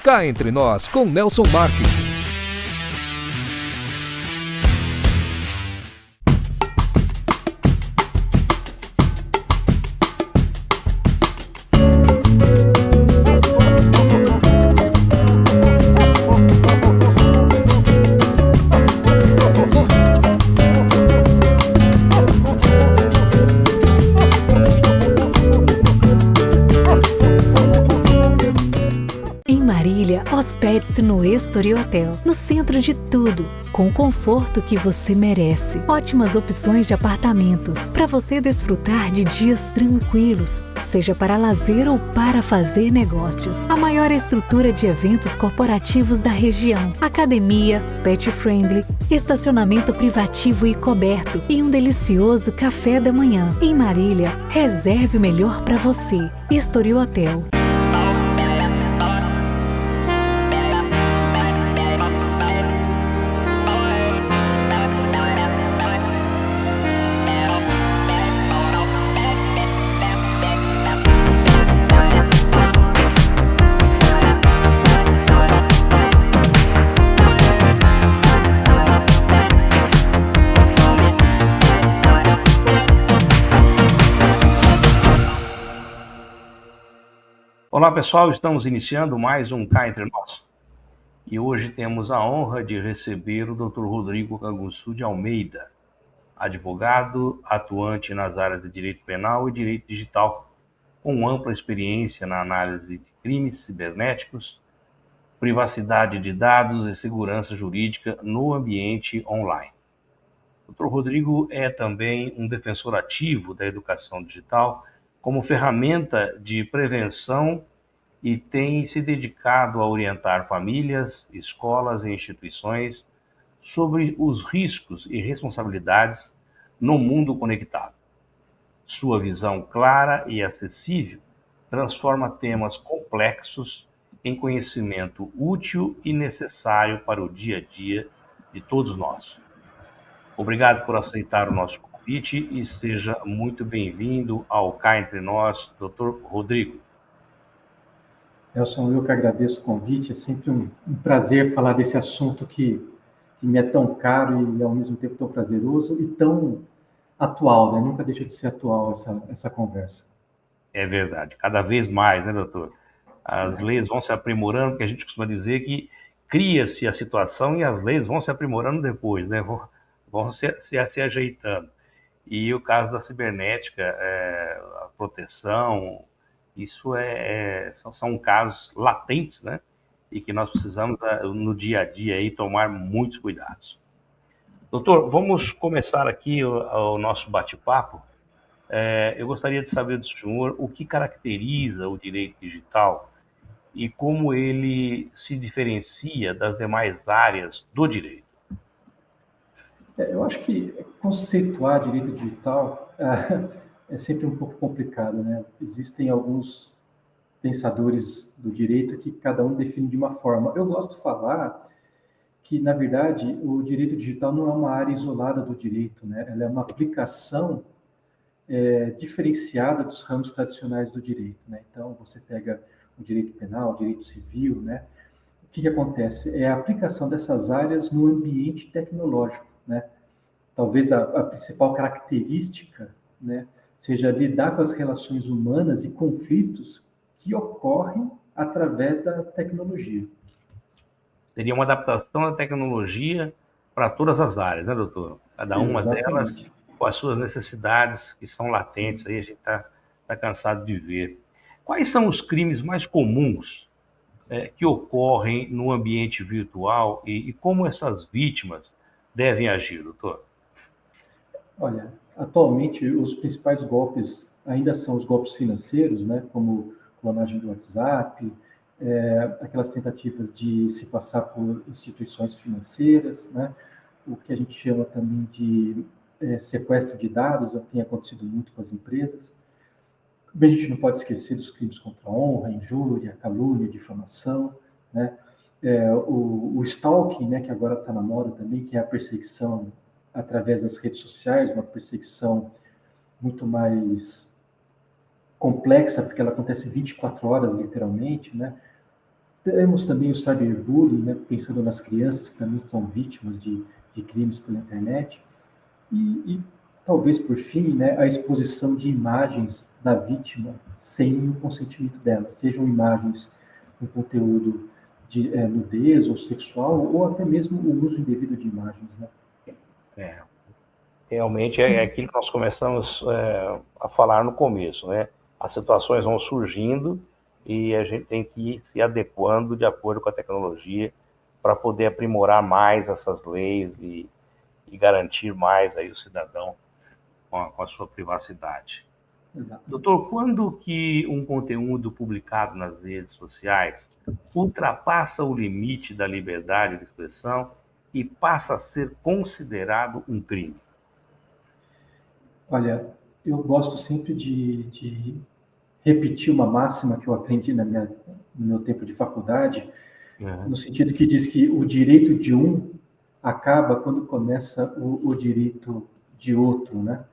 Cá Entre Nós, com Nelson Marques. Hospede-se no Estoril Hotel, no centro de tudo, com o conforto que você merece. Ótimas opções de apartamentos, para você desfrutar de dias tranquilos, seja para lazer ou para fazer negócios. A maior estrutura de eventos corporativos da região, academia, pet friendly, estacionamento privativo e coberto e um delicioso café da manhã. Em Marília, reserve o melhor para você. Estoril Hotel. Olá pessoal, estamos iniciando mais um Cá Entre Nós. E hoje temos a honra de receber o Dr. Rodrigo Canguçu de Almeida, advogado atuante nas áreas de direito penal e direito digital, com ampla experiência na análise de crimes cibernéticos, privacidade de dados e segurança jurídica no ambiente online. O Dr. Rodrigo é também um defensor ativo da educação digital como ferramenta de prevenção e tem se dedicado a orientar famílias, escolas e instituições sobre os riscos e responsabilidades no mundo conectado. Sua visão clara e acessível transforma temas complexos em conhecimento útil e necessário para o dia a dia de todos nós. Obrigado por aceitar o nosso convite e seja muito bem-vindo ao Cá Entre Nós, Dr. Rodrigo. Nelson, eu que agradeço o convite. É sempre um prazer falar desse assunto que me é tão caro e, ao mesmo tempo, tão prazeroso e tão atual, né? Nunca deixa de ser atual essa conversa. É verdade. Cada vez mais, né, doutor? As leis vão se aprimorando, porque a gente costuma dizer que cria-se a situação e as leis vão se aprimorando depois, né? Vão se ajeitando. E o caso da cibernética, a proteção, isso são casos latentes, né? E que nós precisamos, no dia a dia, aí, tomar muitos cuidados. Doutor, vamos começar aqui o nosso bate-papo. Eu gostaria de saber do senhor o que caracteriza o direito digital e como ele se diferencia das demais áreas do direito. Eu acho que conceituar direito digital é sempre um pouco complicado, né? Existem alguns pensadores do direito que cada um define de uma forma. Eu gosto de falar que, na verdade, o direito digital não é uma área isolada do direito, né? Ela é uma aplicação diferenciada dos ramos tradicionais do direito, né? Então, você pega o direito penal, o direito civil, né? O que acontece? É a aplicação dessas áreas no ambiente tecnológico, né? Talvez a principal característica, né, seja lidar com as relações humanas e conflitos que ocorrem através da tecnologia. Seria uma adaptação da tecnologia para todas as áreas, né, doutor? Cada uma delas com as suas necessidades que são latentes, aí a gente está cansado de ver. Quais são os crimes mais comuns que ocorrem no ambiente virtual e como essas vítimas devem agir, doutor? Olha, atualmente os principais golpes ainda são os golpes financeiros, né, como clonagem do WhatsApp, aquelas tentativas de se passar por instituições financeiras, né, o que a gente chama também de sequestro de dados, tem acontecido muito com as empresas. A gente não pode esquecer dos crimes contra a honra, injúria, calúnia, difamação, né? O stalking, né, que agora está na moda também, que é a perseguição através das redes sociais, uma perseguição muito mais complexa, porque ela acontece 24 horas, literalmente, né? Temos também o cyberbullying, né, pensando nas crianças que também são vítimas de crimes pela internet. E talvez, por fim, né, a exposição de imagens da vítima sem o consentimento dela, sejam imagens com conteúdo de nudez ou sexual, ou até mesmo o uso indevido de imagens. Né? Realmente é aquilo que nós começamos a falar no começo, né? As situações vão surgindo e a gente tem que ir se adequando de acordo com a tecnologia para poder aprimorar mais essas leis e garantir mais aí o cidadão com a sua privacidade. Exato. Doutor, quando que um conteúdo publicado nas redes sociais ultrapassa o limite da liberdade de expressão e passa a ser considerado um crime? Olha, eu gosto sempre de repetir uma máxima que eu aprendi no meu tempo de faculdade, no sentido que diz que o direito de um acaba quando começa o direito de outro, né?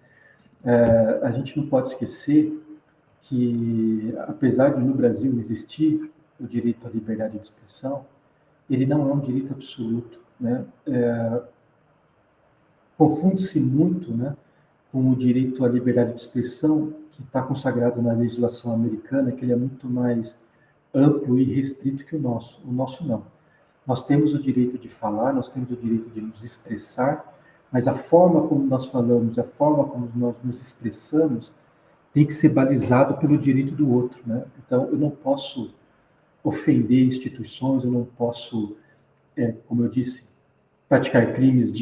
A gente não pode esquecer que, apesar de no Brasil existir o direito à liberdade de expressão, ele não é um direito absoluto, né? Confunde-se muito, né, com o direito à liberdade de expressão que está consagrado na legislação americana, que ele é muito mais amplo e restrito que o nosso. O nosso não. Nós temos o direito de falar, nós temos o direito de nos expressar, mas a forma como nós falamos, a forma como nós nos expressamos, tem que ser balizado pelo direito do outro, né? Então, eu não posso ofender instituições, eu não posso, como eu disse, praticar crimes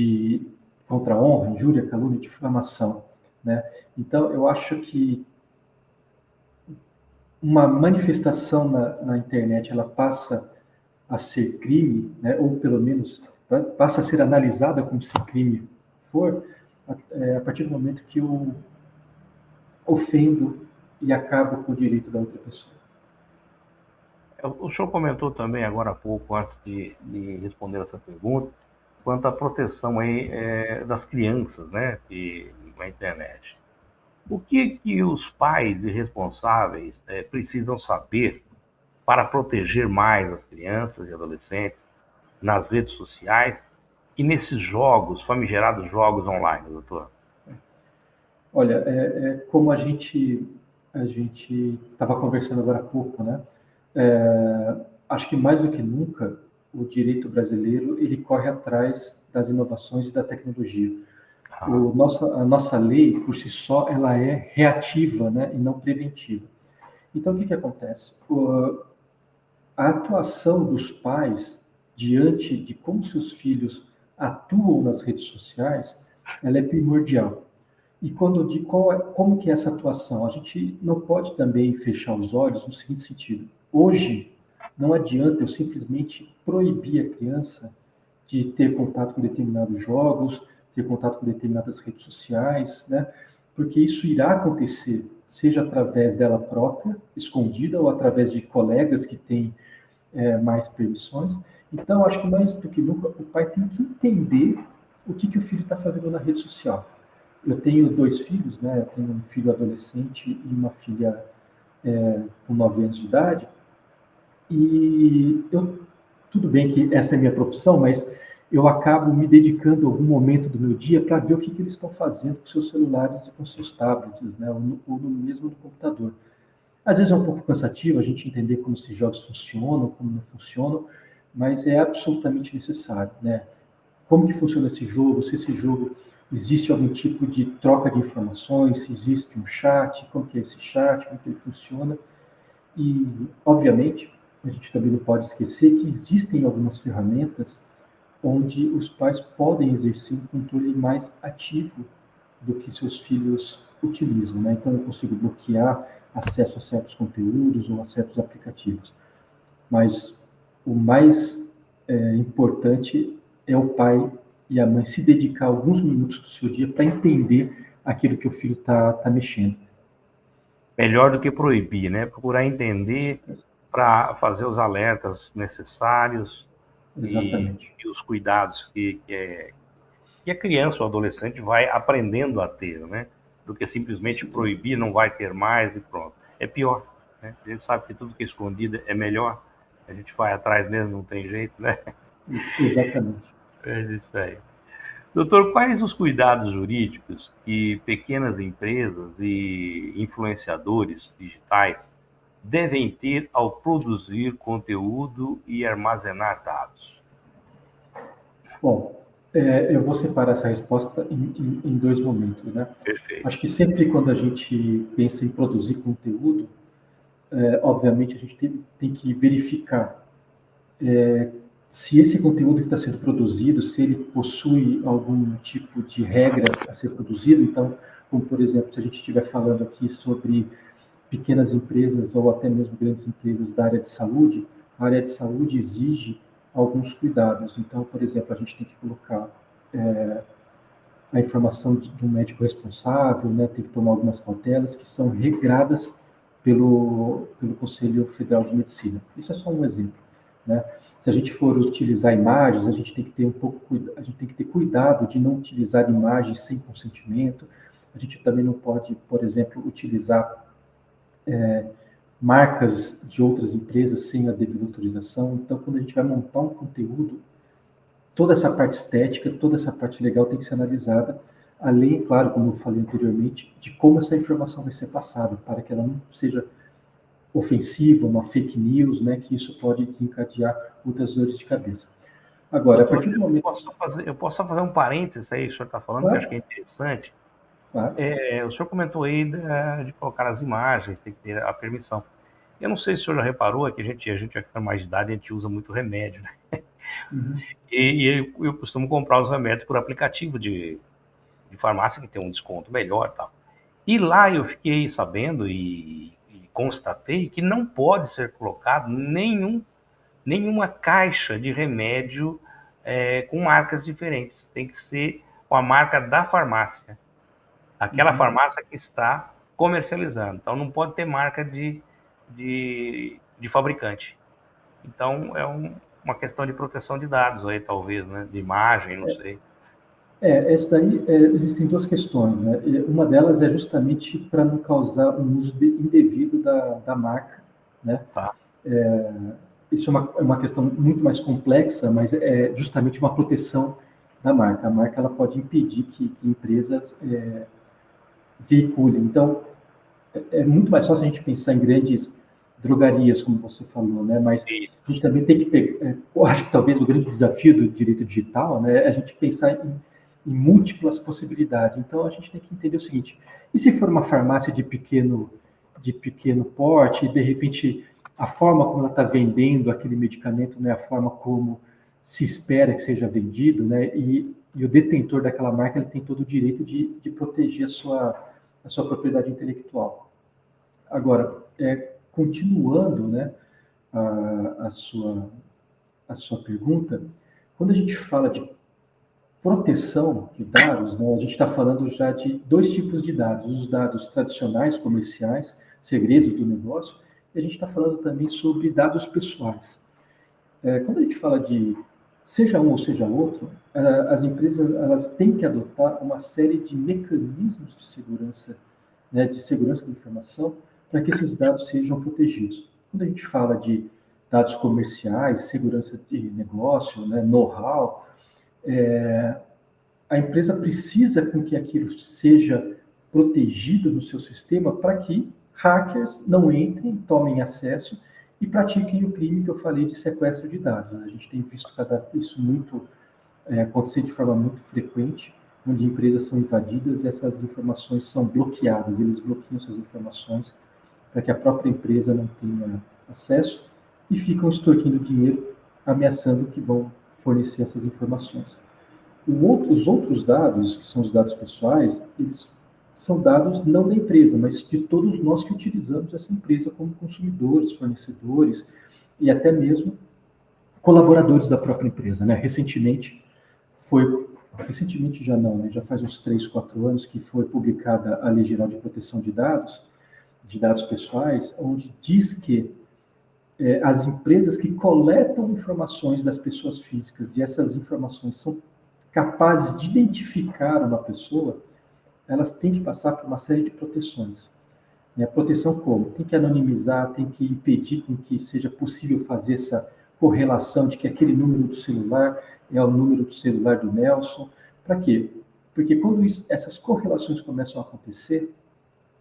contra a honra, injúria, calúnia, difamação, né? Então, eu acho que uma manifestação na internet, ela passa a ser crime, né? Ou pelo menos passa a ser analisada como se crime for, a partir do momento que eu ofendo e acabo com o direito da outra pessoa. O senhor comentou também agora há pouco, antes de responder essa pergunta, quanto à proteção aí, das crianças, né, na internet. O que os pais e responsáveis precisam saber para proteger mais as crianças e adolescentes nas redes sociais e nesses jogos, famigerados jogos online, doutor? Olha, como a gente estava conversando agora há pouco, né? Acho que mais do que nunca o direito brasileiro ele corre atrás das inovações e da tecnologia. A nossa lei, por si só, ela é reativa, né, e não preventiva. Então, o que acontece? A atuação dos pais diante de como seus filhos atuam nas redes sociais, ela é primordial. E quando eu digo como que é essa atuação, a gente não pode também fechar os olhos no seguinte sentido. Hoje, não adianta eu simplesmente proibir a criança de ter contato com determinados jogos, ter contato com determinadas redes sociais, né? Porque isso irá acontecer, seja através dela própria, escondida, ou através de colegas que têm mais permissões. Então, acho que mais do que nunca, o pai tem que entender o que o filho está fazendo na rede social. Eu tenho 2 filhos, né? Eu tenho um filho adolescente e uma filha com 9 anos de idade. E tudo bem que essa é a minha profissão, mas eu acabo me dedicando a algum momento do meu dia para ver o que eles estão fazendo com seus celulares e com seus tablets, né? Ou mesmo no computador. Às vezes é um pouco cansativo a gente entender como esses jogos funcionam, como não funcionam, mas é absolutamente necessário, né? Como que funciona esse jogo, se esse jogo existe algum tipo de troca de informações, se existe um chat, como que é esse chat, como que ele funciona. E, obviamente, a gente também não pode esquecer que existem algumas ferramentas onde os pais podem exercer um controle mais ativo do que seus filhos utilizam, né? Então, eu consigo bloquear acesso a certos conteúdos ou a certos aplicativos. Mas o mais importante é o pai e a mãe se dedicar alguns minutos do seu dia para entender aquilo que o filho está mexendo. Melhor do que proibir, né? Procurar entender para fazer os alertas necessários e os cuidados que a criança ou adolescente vai aprendendo a ter, né? Do que simplesmente proibir, não vai ter mais e pronto. É pior, né? A gente sabe que tudo que é escondido é melhor, A gente vai atrás mesmo, não tem jeito, né? Exatamente. É isso aí. Doutor, quais os cuidados jurídicos que pequenas empresas e influenciadores digitais devem ter ao produzir conteúdo e armazenar dados? Bom, eu vou separar essa resposta em dois momentos, né? Perfeito. Acho que sempre quando a gente pensa em produzir conteúdo, obviamente a gente tem que verificar se esse conteúdo que está sendo produzido, se ele possui algum tipo de regra a ser produzido. Então, como por exemplo, se a gente estiver falando aqui sobre pequenas empresas ou até mesmo grandes empresas da área de saúde, a área de saúde exige alguns cuidados. Então, por exemplo, a gente tem que colocar a informação de um médico responsável, né, tem que tomar algumas cautelas que são regradas pelo Conselho Federal de Medicina. Isso é só um exemplo, né? Se a gente for utilizar imagens, a gente tem que ter a gente tem que ter cuidado de não utilizar imagens sem consentimento. A gente também não pode, por exemplo, utilizar marcas de outras empresas sem a devida autorização. Então, quando a gente vai montar um conteúdo, toda essa parte estética, toda essa parte legal tem que ser analisada, além, claro, como eu falei anteriormente, de como essa informação vai ser passada, para que ela não seja ofensiva, uma fake news, né, que isso pode desencadear muitas dores de cabeça. Agora, Doutor, a partir do momento... eu posso só fazer um parênteses aí, que o senhor está falando, Claro. que eu acho que é interessante. Claro. O senhor comentou aí de colocar as imagens, tem que ter a permissão. Eu não sei se o senhor já reparou, é que a gente aqui com mais de idade, a gente usa muito remédio, né? Uhum. E eu costumo comprar os remédios por aplicativo de farmácia, que tem um desconto melhor e tal. E lá eu fiquei sabendo e constatei que não pode ser colocado nenhuma caixa de remédio com marcas diferentes. Tem que ser com a marca da farmácia. Aquela farmácia que está comercializando. Então não pode ter marca de fabricante. Então é uma questão de proteção de dados aí, talvez, né? De imagem, não sei. Isso daí, existem duas questões, né? Uma delas é justamente para não causar um uso indevido da marca, né? Tá. Isso é uma questão muito mais complexa, mas é justamente uma proteção da marca. A marca ela pode impedir que empresas veiculem. Então, é muito mais fácil a gente pensar em grandes drogarias, como você falou, né? Mas a gente também tem que pegar... eu acho que talvez o grande desafio do direito digital, né, é a gente pensar em múltiplas possibilidades. Então, a gente tem que entender o seguinte: e se for uma farmácia de pequeno porte, e de repente a forma como ela está vendendo aquele medicamento não é a forma como se espera que seja vendido, né? E o detentor daquela marca ele tem todo o direito de proteger a sua propriedade intelectual. Agora, continuando, né, a sua pergunta, quando a gente fala de proteção de dados, né, a gente está falando já de dois tipos de dados: os dados tradicionais, comerciais, segredos do negócio, e a gente está falando também sobre dados pessoais. Quando a gente fala de seja um ou seja outro, as empresas elas têm que adotar uma série de mecanismos de segurança, né, de segurança da informação, para que esses dados sejam protegidos. Quando a gente fala de dados comerciais, segurança de negócio, né, know-how, a empresa precisa com que aquilo seja protegido no seu sistema para que hackers não entrem, tomem acesso e pratiquem o crime que eu falei de sequestro de dados. A gente tem visto isso muito acontecer de forma muito frequente, onde empresas são invadidas e essas informações são bloqueadas. Eles bloqueiam essas informações para que a própria empresa não tenha acesso e ficam extorquindo dinheiro, ameaçando que vão fornecer essas informações. Os outros dados, que são os dados pessoais, eles são dados não da empresa, mas de todos nós que utilizamos essa empresa como consumidores, fornecedores e até mesmo colaboradores da própria empresa, né? Recentemente já não, né? Já faz uns 3, 4 anos que foi publicada a Lei Geral de Proteção de dados pessoais, onde diz que as empresas que coletam informações das pessoas físicas e essas informações são capazes de identificar uma pessoa, elas têm que passar por uma série de proteções. Né? Proteção como? Tem que anonimizar, tem que impedir com que seja possível fazer essa correlação de que aquele número do celular é o número do celular do Nelson. Para quê? Porque quando essas correlações começam a acontecer,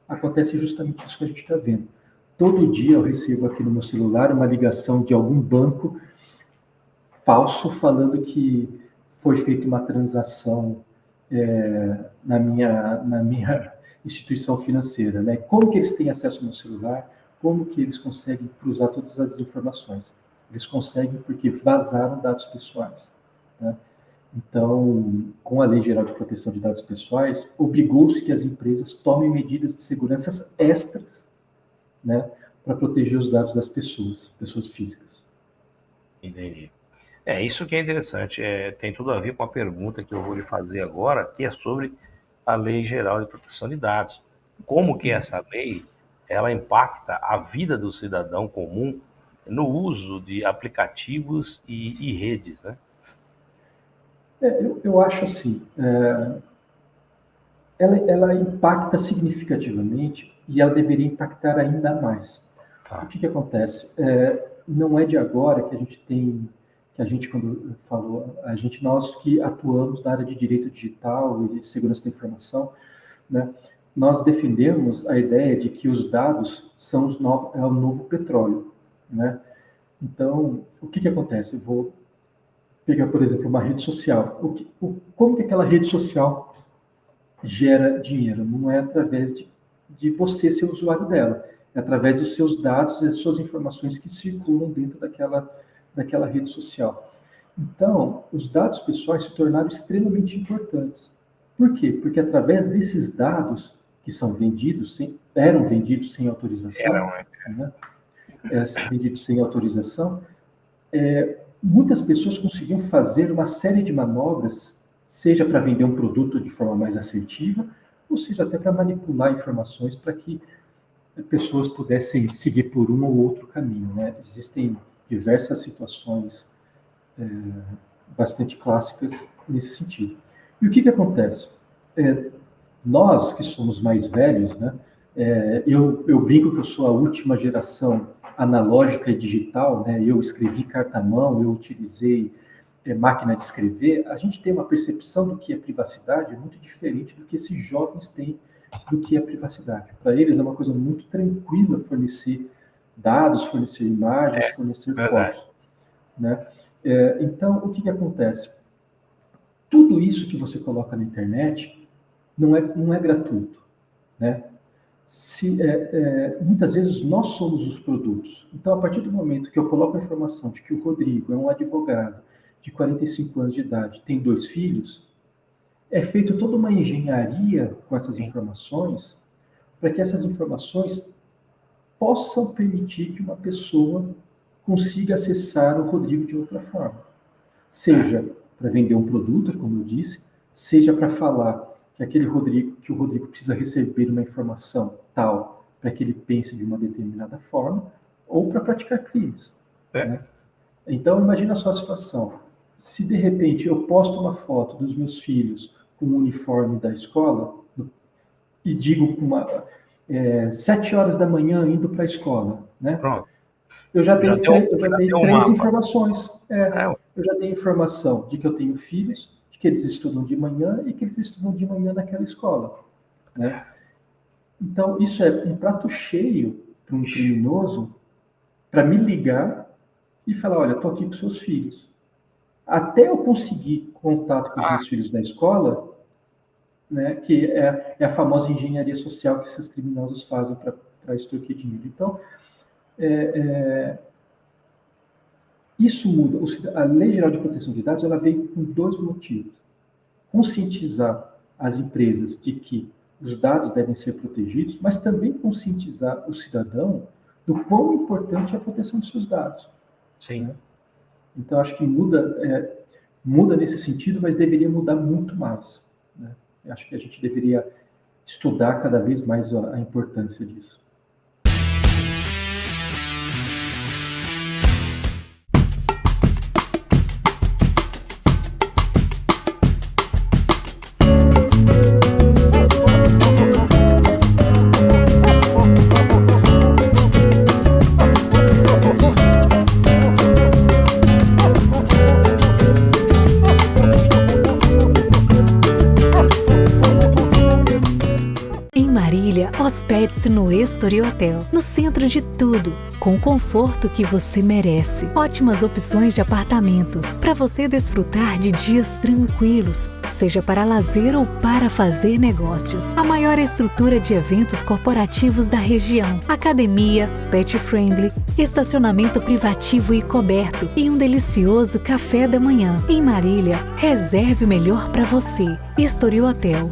acontece justamente isso que a gente está vendo. Todo dia eu recebo aqui no meu celular uma ligação de algum banco falso falando que foi feita uma transação na minha instituição financeira. Né? Como que eles têm acesso ao meu celular? Como que eles conseguem cruzar todas as informações? Eles conseguem porque vazaram dados pessoais. Né? Então, com a Lei Geral de Proteção de Dados Pessoais, obrigou-se que as empresas tomem medidas de segurança extras, né, para proteger os dados das pessoas físicas. Entendi. Isso que é interessante. Tem tudo a ver com a pergunta que eu vou lhe fazer agora, que é sobre a Lei Geral de Proteção de Dados. Como que essa lei ela impacta a vida do cidadão comum no uso de aplicativos e redes, né? Eu acho assim, ela impacta significativamente e ela deveria impactar ainda mais. Tá. O que acontece? Não é de agora que a gente tem, quando falou, nós que atuamos na área de direito digital e de segurança da informação, né, nós defendemos a ideia de que os dados são o novo petróleo, né? Então, o que acontece? Eu vou pegar, por exemplo, uma rede social. Como que aquela rede social gera dinheiro? Não é através de você ser usuário dela. É através dos seus dados e das suas informações que circulam dentro daquela rede social. Então, os dados pessoais se tornaram extremamente importantes. Por quê? Porque através desses dados que são vendidos, eram vendidos sem autorização, né? Vendidos sem autorização, muitas pessoas conseguiam fazer uma série de manobras, seja para vender um produto de forma mais assertiva, ou seja até para manipular informações para que pessoas pudessem seguir por um ou outro caminho, né? Existem diversas situações bastante clássicas nesse sentido. E o que acontece? Nós que somos mais velhos, né? Eu brinco que eu sou a última geração analógica e digital, né? Eu escrevi carta à mão, eu utilizei máquina de escrever. A gente tem uma percepção do que é privacidade muito diferente do que esses jovens têm do que é privacidade. Para eles é uma coisa muito tranquila fornecer dados, fornecer imagens, fornecer fotos, né? Então, o que acontece? Tudo isso que você coloca na internet não é gratuito, né? Muitas vezes nós somos os produtos. Então, a partir do momento que eu coloco a informação de que o Rodrigo é um advogado de 45 anos de idade, tem 2 filhos, é feita toda uma engenharia com essas informações para que essas informações possam permitir que uma pessoa consiga acessar o Rodrigo de outra forma. Seja para vender um produto, como eu disse, seja para falar que o Rodrigo precisa receber uma informação tal para que ele pense de uma determinada forma, ou para praticar crimes. Né? Então, imagina só a situação. Se, de repente, eu posto uma foto dos meus filhos com o uniforme da escola e digo 7 horas da manhã indo para a escola, né? Pronto. Eu já dei 3 informações. Eu já dei informação de que eu tenho filhos, de que eles estudam de manhã e que eles estudam de manhã naquela escola, né? Então, isso é um prato cheio para um criminoso para me ligar e falar, olha, estou aqui com seus filhos. Até eu conseguir contato com os meus filhos da escola, né, que é a famosa engenharia social que esses criminosos fazem para extorquir dinheiro. Então, isso muda. A Lei Geral de Proteção de Dados ela veio com 2 motivos. Conscientizar as empresas de que os dados devem ser protegidos, mas também conscientizar o cidadão do quão importante é a proteção dos seus dados. Sim. Né? Então, acho que muda nesse sentido, mas deveria mudar muito mais. Né? Acho que a gente deveria estudar cada vez mais a importância disso. Hospede-se no Estoril Hotel, no centro de tudo, com o conforto que você merece. Ótimas opções de apartamentos, para você desfrutar de dias tranquilos, seja para lazer ou para fazer negócios. A maior estrutura de eventos corporativos da região, academia, pet friendly, estacionamento privativo e coberto e um delicioso café da manhã. Em Marília, reserve o melhor para você. Estoril Hotel.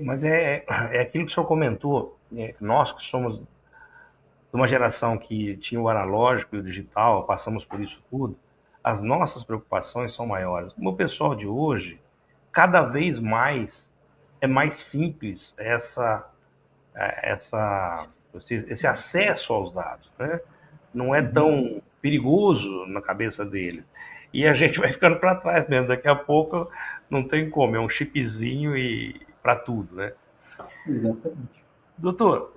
Mas é aquilo que o senhor comentou, nós que somos de uma geração que tinha o analógico e o digital, passamos por isso tudo, as nossas preocupações são maiores. O pessoal de hoje, cada vez mais, é mais simples esse acesso aos dados, né? Não é tão perigoso na cabeça deles. E a gente vai ficando para trás mesmo. Daqui a pouco não tem como, é um chipzinho e para tudo, né? Exatamente. Doutor,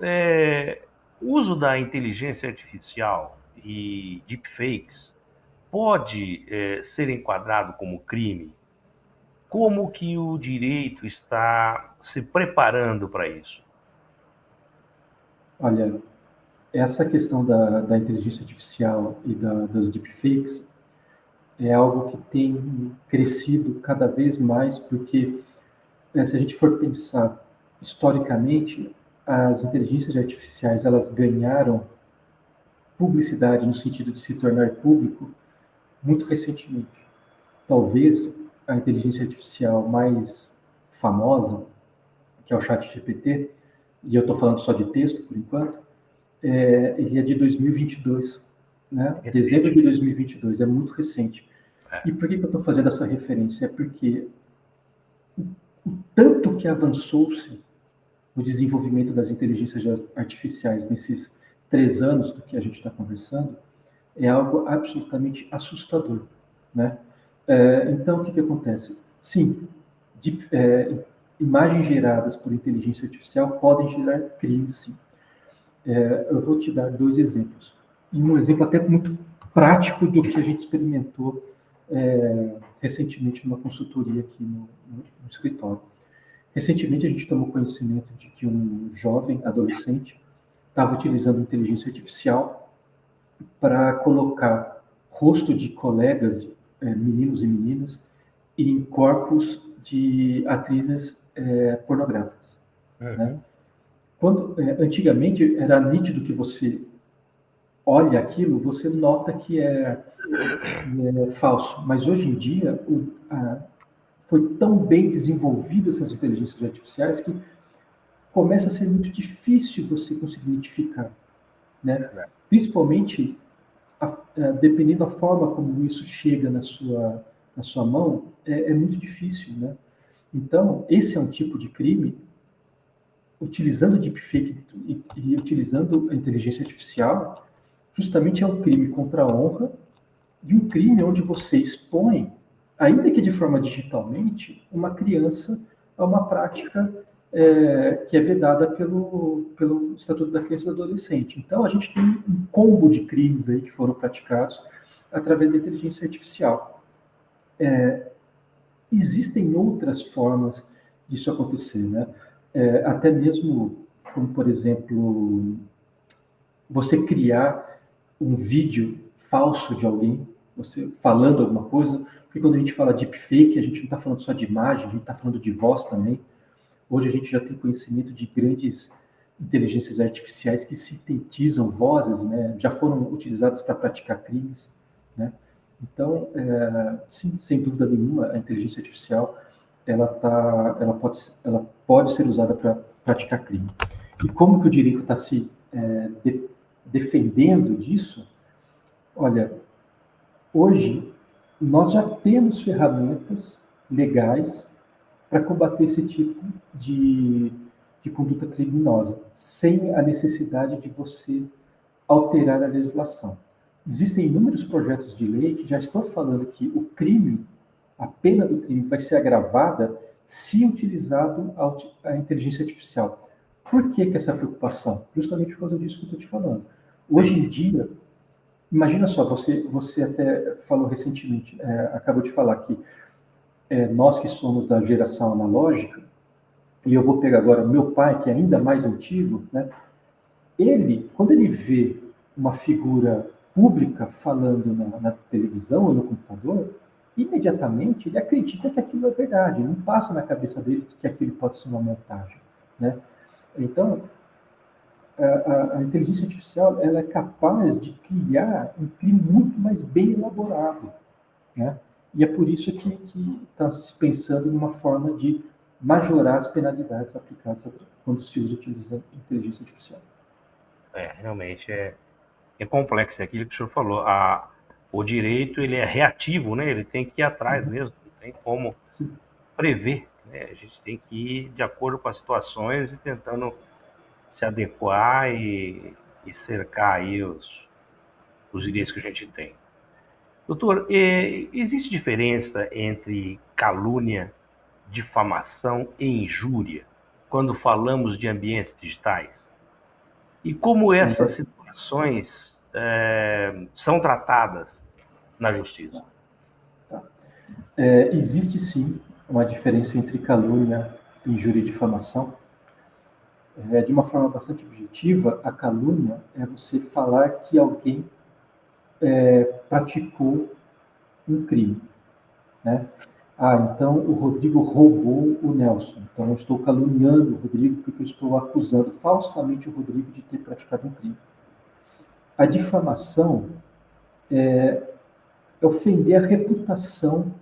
o uso da inteligência artificial e deepfakes pode ser enquadrado como crime? Como que o direito está se preparando para isso? Olha, essa questão da inteligência artificial e das deepfakes é algo que tem crescido cada vez mais, porque se a gente for pensar historicamente, as inteligências artificiais elas ganharam publicidade no sentido de se tornar público muito recentemente. Talvez a inteligência artificial mais famosa, que é o ChatGPT, e eu estou falando só de texto por enquanto, ele é de 2022, né? Dezembro de 2022, é muito recente. E por que eu estou fazendo essa referência? É porque o tanto que avançou-se no desenvolvimento das inteligências artificiais nesses 3 anos do que a gente está conversando é algo absolutamente assustador, né? Então, o que acontece? Sim, imagens geradas por inteligência artificial podem gerar crimes, sim. Eu vou te dar 2 exemplos. E um exemplo até muito prático do que a gente experimentou recentemente numa consultoria aqui no escritório. Recentemente, a gente tomou conhecimento de que um jovem adolescente estava utilizando inteligência artificial para colocar rosto de colegas, meninos e meninas, em corpos de atrizes pornográficas. Né? Antigamente, era nítido que você olha aquilo, você nota que é falso. Mas hoje em dia, foi tão bem desenvolvidas essas inteligências artificiais que começa a ser muito difícil você conseguir identificar, né? Principalmente dependendo da forma como isso chega na sua mão, é muito difícil, né? Então, esse é um tipo de crime, utilizando deepfake e utilizando a inteligência artificial, justamente é um crime contra a honra e um crime onde você expõe, ainda que de forma digitalmente, uma criança a uma prática que é vedada pelo Estatuto da Criança e do Adolescente. Então, a gente tem um combo de crimes aí que foram praticados através da inteligência artificial. Existem outras formas disso acontecer, né? Até mesmo, como, por exemplo, você criar um vídeo falso de alguém, você falando alguma coisa, porque quando a gente fala de deepfake, a gente não está falando só de imagem, a gente está falando de voz também. Hoje a gente já tem conhecimento de grandes inteligências artificiais que sintetizam vozes, né? Já foram utilizadas para praticar crimes, né? Então, sim, sem dúvida nenhuma, a inteligência artificial ela pode ser usada para praticar crime. E como que o direito está se defendendo disso? Olha, hoje nós já temos ferramentas legais para combater esse tipo de conduta criminosa, sem a necessidade de você alterar a legislação. Existem inúmeros projetos de lei que já estão falando que o crime, a pena do crime vai ser agravada se utilizado a inteligência artificial. Por que essa preocupação? Justamente por causa disso que eu estou te falando. Hoje em dia, imagina só, você até falou recentemente, acabou de falar que nós que somos da geração analógica, e eu vou pegar agora meu pai, que é ainda mais antigo, né? Ele, quando ele vê uma figura pública falando na televisão ou no computador, imediatamente ele acredita que aquilo é verdade, não passa na cabeça dele que aquilo pode ser uma montagem, né? Então, a inteligência artificial ela é capaz de criar um crime muito mais bem elaborado, né? E é por isso que está se pensando numa forma de majorar as penalidades aplicadas quando se utiliza a inteligência artificial. Realmente é complexo, é aquilo que o senhor falou. O direito ele é reativo, né? Ele tem que ir atrás mesmo, não tem como prever, né? A gente tem que ir de acordo com as situações e tentando se adequar e cercar aí os direitos que a gente tem. Doutor, existe diferença entre calúnia, difamação e injúria quando falamos de ambientes digitais? E como essas situações são tratadas na justiça? Existe sim uma diferença entre calúnia, injúria e difamação. De uma forma bastante objetiva, a calúnia é você falar que alguém praticou um crime, né? Então o Rodrigo roubou o Nelson. Então eu estou caluniando o Rodrigo porque eu estou acusando falsamente o Rodrigo de ter praticado um crime. A difamação é ofender a reputação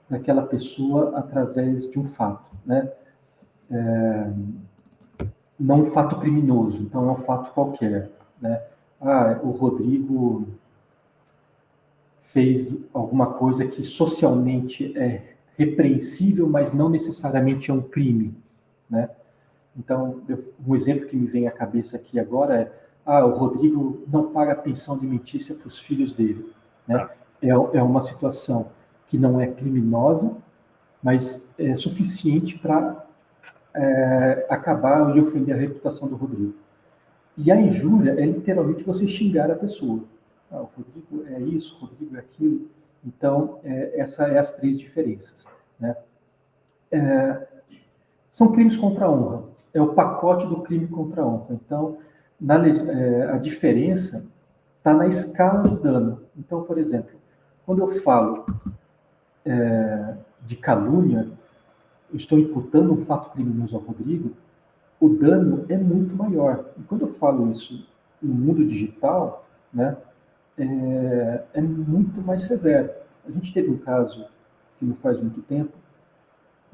daquela pessoa através de um fato, né? Não um fato criminoso, então é um fato qualquer, né? O Rodrigo fez alguma coisa que socialmente é repreensível, mas não necessariamente é um crime, né? Então, um exemplo que me vem à cabeça aqui agora o Rodrigo não paga pensão alimentícia para os filhos dele, né? É uma situação que não é criminosa, mas é suficiente para acabar e ofender a reputação do Rodrigo. E a injúria é literalmente você xingar a pessoa. O Rodrigo é isso, o Rodrigo é aquilo. Então, essas são as três diferenças, né? São crimes contra a honra. É o pacote do crime contra a honra. Então, a diferença está na escala do dano. Então, por exemplo, quando eu falo de calúnia, eu estou imputando um fato criminoso ao Rodrigo, o dano é muito maior. E quando eu falo isso no mundo digital, né, é muito mais severo. A gente teve um caso que não faz muito tempo,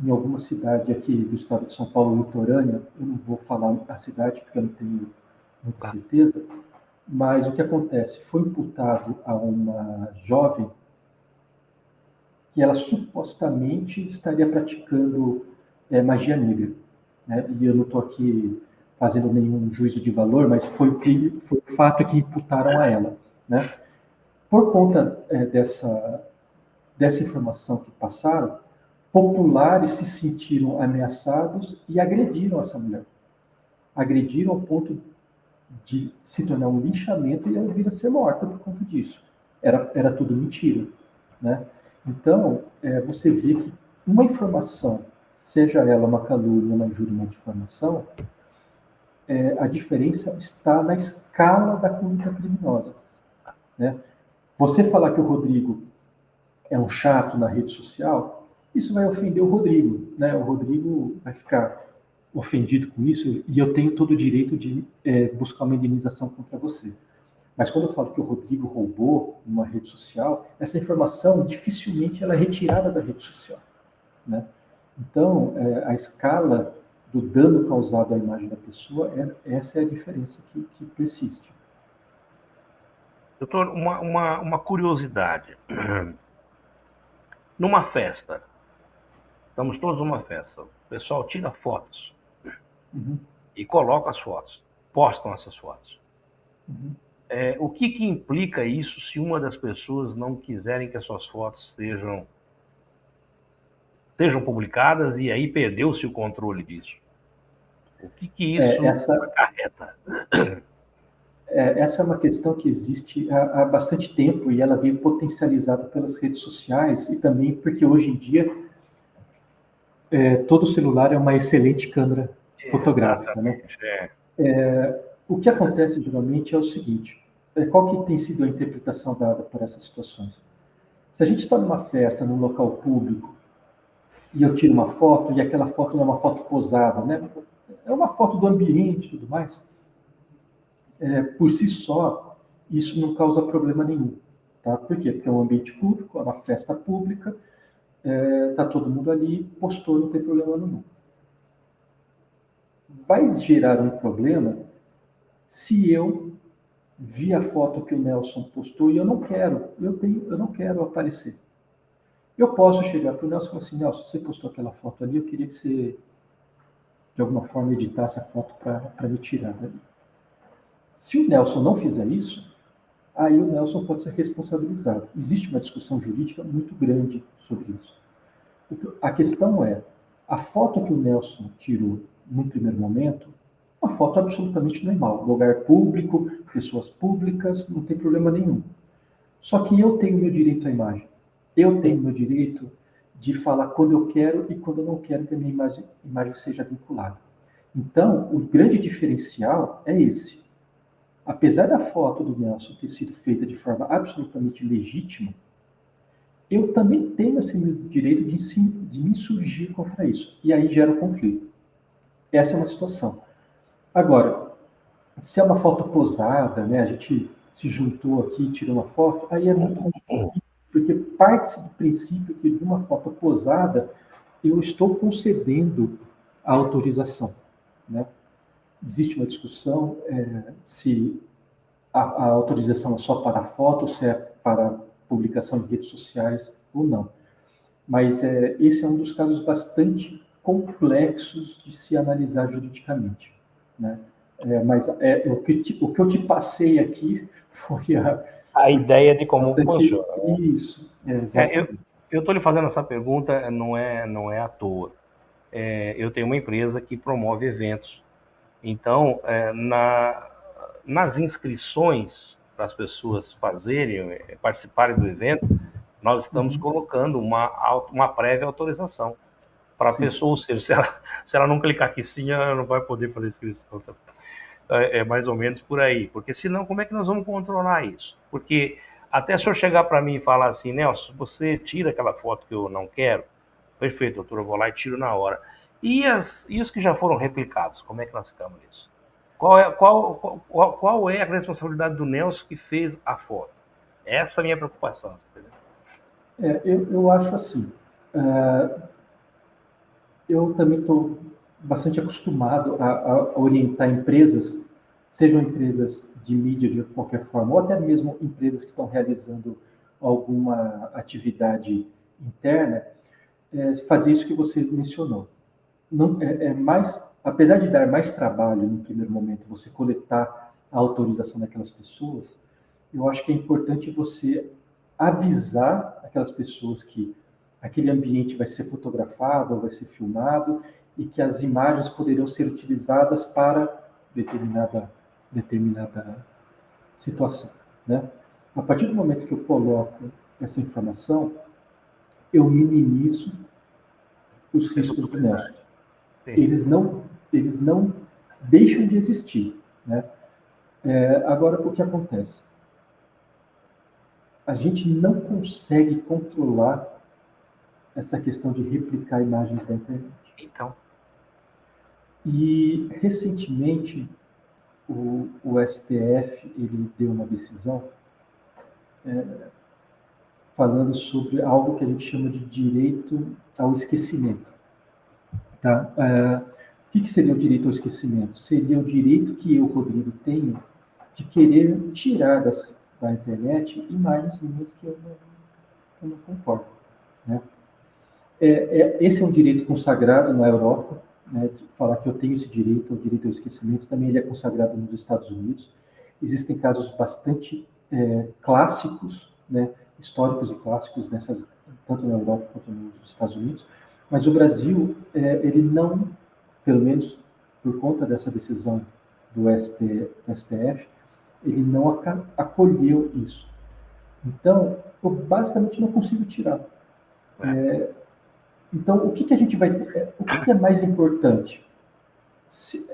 em alguma cidade aqui do estado de São Paulo, litorânea, eu não vou falar a cidade porque eu não tenho muita certeza, mas o que acontece? Foi imputado a uma jovem que ela supostamente estaria praticando magia negra, né? E eu não estou aqui fazendo nenhum juízo de valor, mas foi o fato que imputaram a ela, né? Por conta dessa informação que passaram, populares se sentiram ameaçados e agrediram essa mulher. Agrediram ao ponto de se tornar um linchamento e ela vir a ser morta por conta disso. Era tudo mentira, né? Então, você vê que uma informação, seja ela uma calúnia, uma injúria, uma difamação, a diferença está na escala da conduta criminosa, né? Você falar que o Rodrigo é um chato na rede social, isso vai ofender o Rodrigo, né? O Rodrigo vai ficar ofendido com isso e eu tenho todo o direito de buscar uma indenização contra você. Mas quando eu falo que o Rodrigo roubou uma rede social, essa informação dificilmente ela é retirada da rede social, né? Então, a escala do dano causado à imagem da pessoa, essa é a diferença que persiste. Doutor, uma curiosidade. Numa festa, Estamos todos numa festa. O pessoal tira fotos Uhum. e coloca as fotos, postam essas fotos. Uhum. O que implica isso se uma das pessoas não quiserem que as suas fotos sejam publicadas e aí perdeu-se o controle disso? O que isso acarreta? Essa é uma questão que existe há bastante tempo e ela veio potencializada pelas redes sociais e também porque hoje em dia todo celular é uma excelente câmera fotográfica, né? O que acontece geralmente é o seguinte: qual que tem sido a interpretação dada por essas situações? Se a gente está numa festa, num local público, e eu tiro uma foto, e aquela foto não é uma foto posada, né? É uma foto do ambiente e tudo mais, por si só, isso não causa problema nenhum. Tá? Por quê? Porque é um ambiente público, é uma festa pública, está todo mundo ali, postou, não tem problema nenhum. Vai gerar um problema se eu vi a foto que o Nelson postou e eu não quero, eu não quero aparecer. Eu posso chegar para o Nelson e falar assim: Nelson, você postou aquela foto ali, eu queria que você, de alguma forma, editasse a foto para me tirar dali. Se o Nelson não fizer isso, aí o Nelson pode ser responsabilizado. Existe uma discussão jurídica muito grande sobre isso. A questão é, a foto que o Nelson tirou num primeiro momento, uma foto absolutamente normal, lugar público, pessoas públicas, não tem problema nenhum. Só que eu tenho meu direito à imagem. Eu tenho meu direito de falar quando eu quero e quando eu não quero que a minha imagem seja vinculada. Então, o grande diferencial é esse. Apesar da foto do Nelson ter sido feita de forma absolutamente legítima, eu também tenho esse direito de me insurgir contra isso. E aí gera um conflito. Essa é uma situação. Agora, se é uma foto posada, né, a gente se juntou aqui e tirou uma foto, aí é muito complicado, porque parte-se do princípio que de uma foto posada eu estou concedendo a autorização. Né? Existe uma discussão se a autorização é só para a foto, se é para publicação em redes sociais ou não. Mas esse é um dos casos bastante complexos de se analisar juridicamente. Né? Mas o que eu te passei aqui foi a ideia de como bastante... funciona. Isso, exatamente. Eu estou lhe fazendo essa pergunta, não é à toa. Eu tenho uma empresa que promove eventos. Então, nas inscrições para as pessoas participarem do evento, nós estamos colocando uma prévia autorização para a pessoa, ou seja, se ela não clicar aqui sim, ela não vai poder fazer inscrição. É mais ou menos por aí, porque senão como é que nós vamos controlar isso? Porque até se eu chegar para mim e falar assim: Nelson, você tira aquela foto que eu não quero, perfeito, doutor, eu vou lá e tiro na hora. E os que já foram replicados, como é que nós ficamos nisso? Qual é a responsabilidade do Nelson que fez a foto? Essa é a minha preocupação. Eu acho assim, eu também estou bastante acostumado a orientar empresas, sejam empresas de mídia de qualquer forma, ou até mesmo empresas que estão realizando alguma atividade interna, fazer isso que você mencionou. Não, apesar de dar mais trabalho no primeiro momento, você coletar a autorização daquelas pessoas, eu acho que é importante você avisar aquelas pessoas que aquele ambiente vai ser fotografado ou vai ser filmado e que as imagens poderão ser utilizadas para determinada situação. Né? A partir do momento que eu coloco essa informação, eu minimizo os riscos do Nelson. Eles não deixam de existir. Né? Agora, o que acontece? A gente não consegue controlar essa questão de replicar imagens da internet. Então. E, recentemente, o STF ele deu uma decisão falando sobre algo que a gente chama de direito ao esquecimento. Tá? O que seria o direito ao esquecimento? Seria o direito que eu, Rodrigo, tenho de querer tirar da internet imagens minhas que eu não concordo. Né? Esse é um direito consagrado na Europa, né, de falar que eu tenho esse direito, o direito ao esquecimento, também ele é consagrado nos Estados Unidos. Existem casos bastante clássicos, né, históricos e clássicos, tanto na Europa quanto nos Estados Unidos, mas o Brasil, ele não, pelo menos por conta dessa decisão do STF, ele não acolheu isso. Então, eu basicamente não consigo tirar. Então, o que a gente vai ter? O que é mais importante?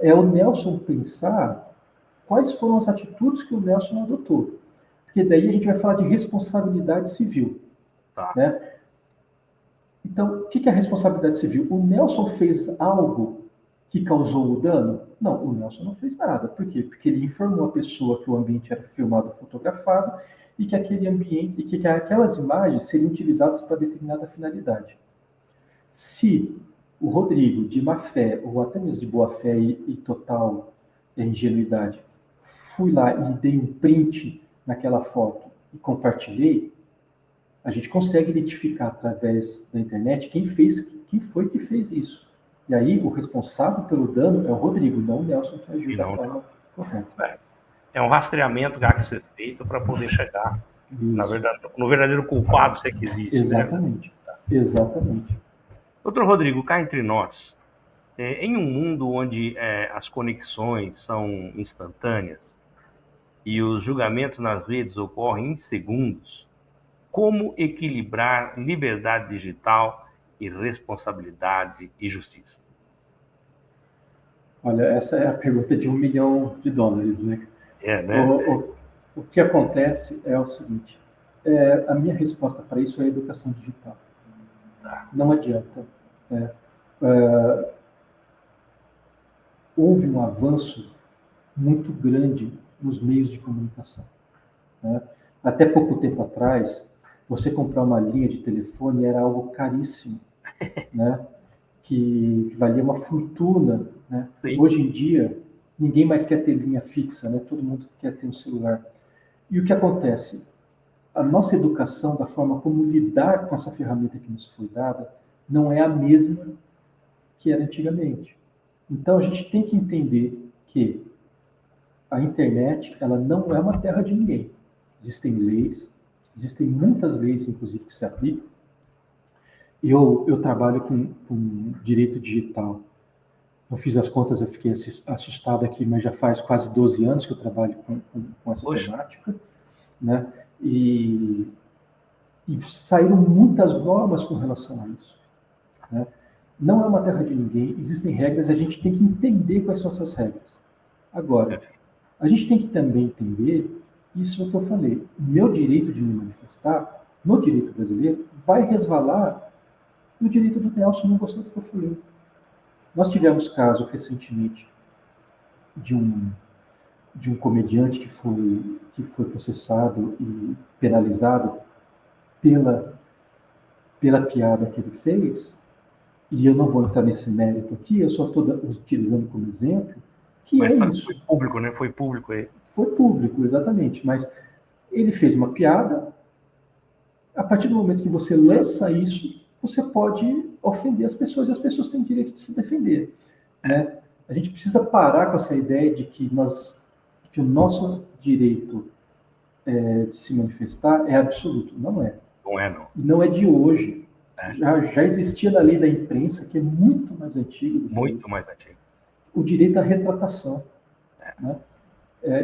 É o Nelson pensar quais foram as atitudes que o Nelson adotou. Porque daí a gente vai falar de responsabilidade civil. Tá. Né? Então, o que é a responsabilidade civil? O Nelson fez algo que causou o dano? Não, o Nelson não fez nada. Por quê? Porque ele informou a pessoa que o ambiente era filmado, fotografado, e que aquele ambiente, e que aquelas imagens seriam utilizadas para determinada finalidade. Se o Rodrigo, de má fé, ou até mesmo de boa fé e total ingenuidade, fui lá e dei um print naquela foto e compartilhei, a gente consegue identificar através da internet quem foi que fez isso. E aí o responsável pelo dano é o Rodrigo, não o Nelson, que agiu da forma correta. É um rastreamento que há que ser feito para poder chegar no verdadeiro culpado, se é que existe. Exatamente. Né? Exatamente. Doutor Rodrigo, cá entre nós, em um mundo onde as conexões são instantâneas e os julgamentos nas redes ocorrem em segundos, como equilibrar liberdade digital e responsabilidade e justiça? Olha, essa é a pergunta de $1 milhão, né? Né? O que acontece é o seguinte, a minha resposta para isso é a educação digital. Não adianta. Houve um avanço muito grande nos meios de comunicação. Né? Até pouco tempo atrás, você comprar uma linha de telefone era algo caríssimo, né? que valia uma fortuna. Né? Hoje em dia, ninguém mais quer ter linha fixa, né? Todo mundo quer ter um celular. E o que acontece? A nossa educação, da forma como lidar com essa ferramenta que nos foi dada, não é a mesma que era antigamente. Então, a gente tem que entender que a internet, ela não é uma terra de ninguém. Existem leis, existem muitas leis, inclusive, que se aplicam. Eu trabalho com direito digital. Eu fiz as contas, eu fiquei assustado aqui, mas já faz quase 12 anos que eu trabalho com essa temática. Né? E saíram muitas normas com relação a isso. Né? Não é uma terra de ninguém, existem regras, a gente tem que entender quais são essas regras. Agora, a gente tem que também entender, isso é o que eu falei, o meu direito de me manifestar, no direito brasileiro, vai resvalar no direito do Nelson não gostar do que eu falei. Nós tivemos caso recentemente de um comediante que foi processado e penalizado pela piada que ele fez, e eu não vou entrar nesse mérito aqui, eu só estou utilizando como exemplo, que mas é isso. Foi público, né? Foi público aí. Foi público, exatamente, mas ele fez uma piada, a partir do momento que você lança isso, você pode ofender as pessoas, e as pessoas têm direito de se defender. Né? A gente precisa parar com essa ideia de que o nosso direito de se manifestar é absoluto. Não é. Não é, não. E não é de hoje. Já existia na lei da imprensa, que é muito mais antigo. Muito mais antigo. O direito à retratação. Né?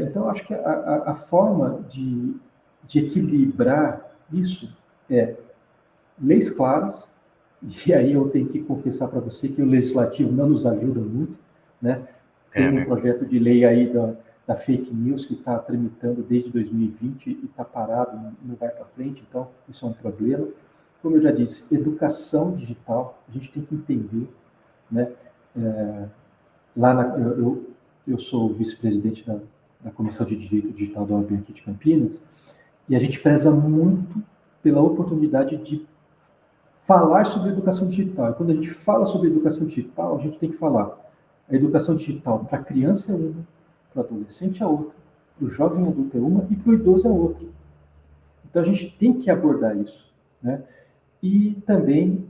Então, acho que a forma de equilibrar isso é leis claras, e aí eu tenho que confessar para você que o legislativo não nos ajuda muito. Né? Tem um projeto de lei aí da fake news que está tramitando desde 2020 e está parado, não vai para frente, então isso é um problema. Como eu já disse, educação digital, a gente tem que entender. Né? Eu sou vice-presidente da Comissão de Direito Digital da OAB aqui de Campinas, e a gente preza muito pela oportunidade de falar sobre educação digital. E quando a gente fala sobre educação digital, a gente tem que falar a educação digital para a criança é uma, para o adolescente é outra, para o jovem adulto é uma e para o idoso é outra. Então a gente tem que abordar isso. Né? E também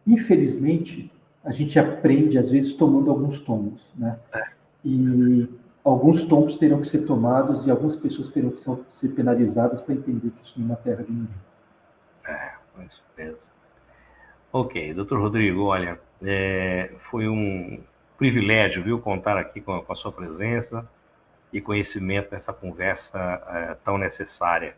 Infelizmente, a gente aprende, às vezes, tomando alguns tombos, né? E alguns tombos terão que ser tomados e algumas pessoas terão que ser penalizadas para entender que isso não é uma terra de ninguém. Com certeza. Ok, doutor Rodrigo, olha, foi um privilégio, viu, contar aqui com a sua presença e conhecimento nessa conversa tão necessária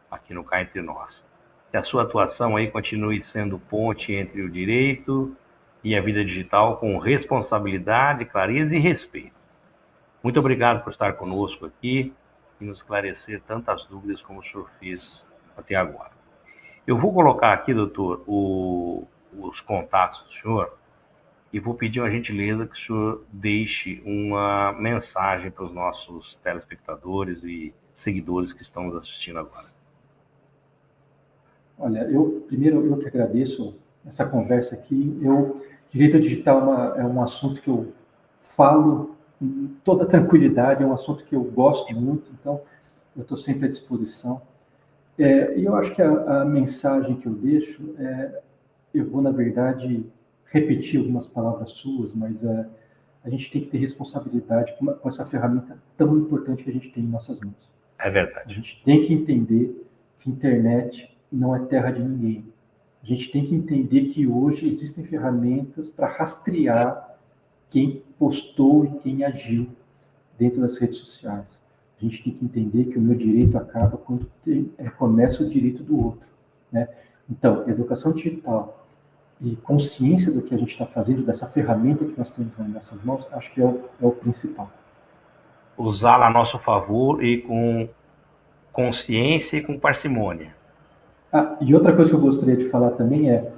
aqui no Cá Entre Nós. Que a sua atuação aí continue sendo ponte entre o direito e a vida digital com responsabilidade, clareza e respeito. Muito obrigado por estar conosco aqui e nos esclarecer tantas dúvidas como o senhor fez até agora. Eu vou colocar aqui, doutor, os contatos do senhor e vou pedir uma gentileza que o senhor deixe uma mensagem para os nossos telespectadores e seguidores que estão nos assistindo agora. Olha, primeiro eu que agradeço essa conversa aqui. Direito digital é um assunto que eu falo com toda tranquilidade, é um assunto que eu gosto muito, então eu estou sempre à disposição. E eu acho que a mensagem que eu deixo eu vou, na verdade, repetir algumas palavras suas, mas a gente tem que ter responsabilidade com essa ferramenta tão importante que a gente tem em nossas mãos. É verdade. A gente tem que entender que a internet não é terra de ninguém. A gente tem que entender que hoje existem ferramentas para rastrear quem postou e quem agiu dentro das redes sociais. A gente tem que entender que o meu direito acaba quando começa o direito do outro, né? Então, educação digital e consciência do que a gente está fazendo, dessa ferramenta que nós temos nas nossas mãos, acho que é o principal. Usá-la a nosso favor e com consciência e com parcimônia. E outra coisa que eu gostaria de falar também é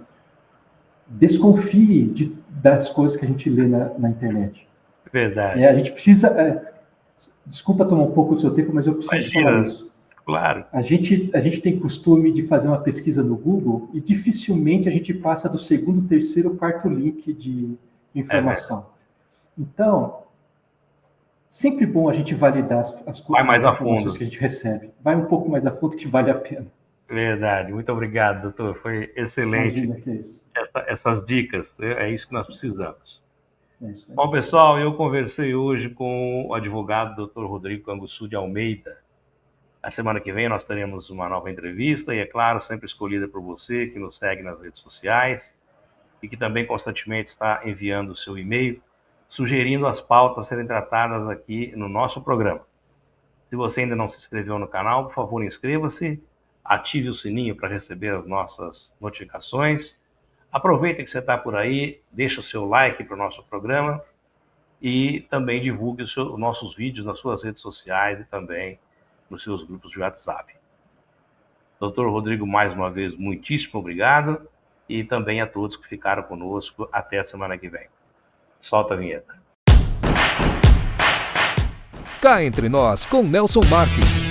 desconfie das coisas que a gente lê na internet. Verdade. A gente precisa... desculpa tomar um pouco do seu tempo, mas eu preciso falar isso. Claro. A gente tem costume de fazer uma pesquisa no Google e dificilmente a gente passa do segundo, terceiro, quarto link de informação. Então, sempre bom a gente validar as coisas, mais a fundo que a gente recebe. Vai um pouco mais a fundo que vale a pena. Verdade. Muito obrigado, doutor. Foi excelente. Imagina que é isso. Essas dicas. É isso que nós precisamos. É isso aí. Bom, pessoal, eu conversei hoje com o advogado Dr. Rodrigo Canguçu de Almeida. A semana que vem nós teremos uma nova entrevista e, é claro, sempre escolhida por você que nos segue nas redes sociais e que também constantemente está enviando o seu e-mail, sugerindo as pautas serem tratadas aqui no nosso programa. Se você ainda não se inscreveu no canal, por favor, inscreva-se, ative o sininho para receber as nossas notificações. Aproveita que você está por aí, deixa o seu like para o nosso programa e também divulgue os nossos vídeos nas suas redes sociais e também nos seus grupos de WhatsApp. Dr. Rodrigo, mais uma vez, muitíssimo obrigado e também a todos que ficaram conosco até a semana que vem. Solta a vinheta. Cá Entre Nós, com Nelson Marques.